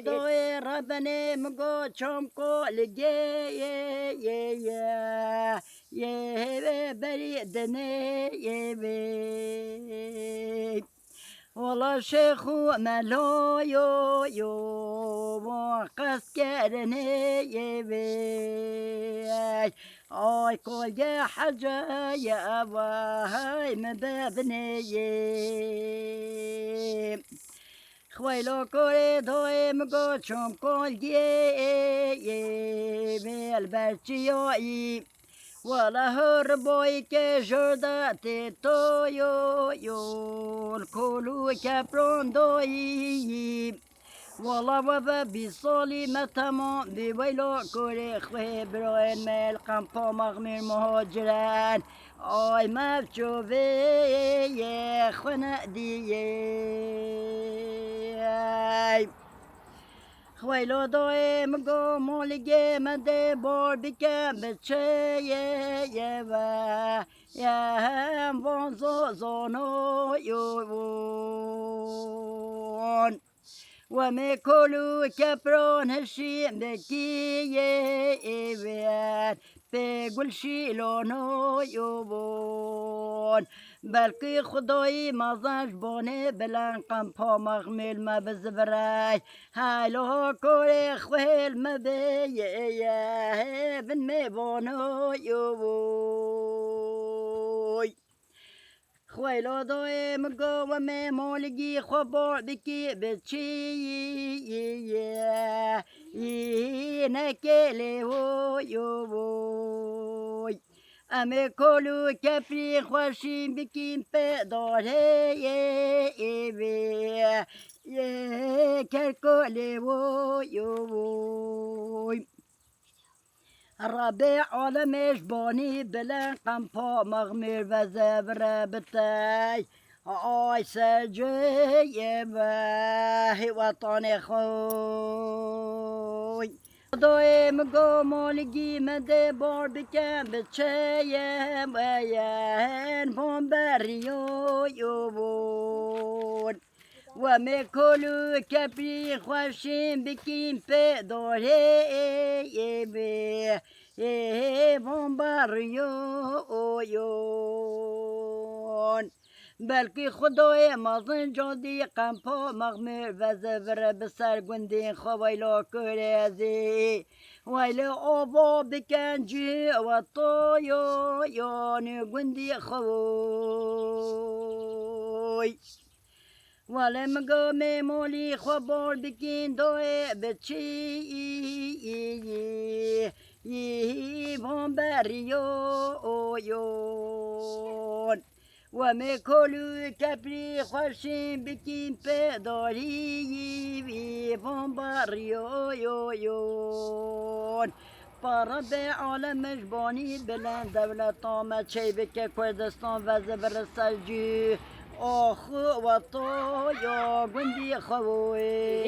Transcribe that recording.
دوی ربنی مگو چمکو لگه یه بری دنه یه والله شيخو ملو يو وقص كرني يبي اي كل يا حاجة يا ابا هاي مبابني خويلو كوري دوي مقو شوم كل يبي البرشيو ولا هربوي كجردا تيتو يو الكولو كابروندوي والله وفا بيصولي متمو بويلو كوري خوي بروين ميل قمبو مغمير مهاجران اي ما بشوفي يا خونا دي خويلو دوي مگو مولگه مده بار بکم بچه یه هم وان زانو یون و میکلو کپران هشیم بکی بگل شیلانو یون بلکه خدای مازنش بانه بلن قمپا مغمیل ما بزبرای هایلو کوری خویل ما بیه بن می بانو یوی خویلو دوی مگو و می مولگی خبار بکی بچی نکلی و یوی امی کلو کپری خوشیم بکیم پیداره یه کرکلی و یوی ربيع عالمش باني بلن قمپا مغمير وزبر بتاي آي سجي باهي وطاني خوي دوي مگو مولگی مده بار بکن بچه وین بومبریو یوون و میکلو کپری خوشیم بکیم پیداره بومبریو یون بلکه خدای مازن جادی قمپا مغمر و زبر بسر گندین خوایلا کرزی ویل آبا بکنجی و طایا یانی گندی خوی ولی مگو میمولی خوابار بکن دوی بچی بومبریو یون و میکلو کپری خوشیم بکیم پیداری بومبریو یون پارا به عالمش بانی بلند دولت آمد چی بکه کردستان و زبر سرجی آخو و تو یا گندی خوی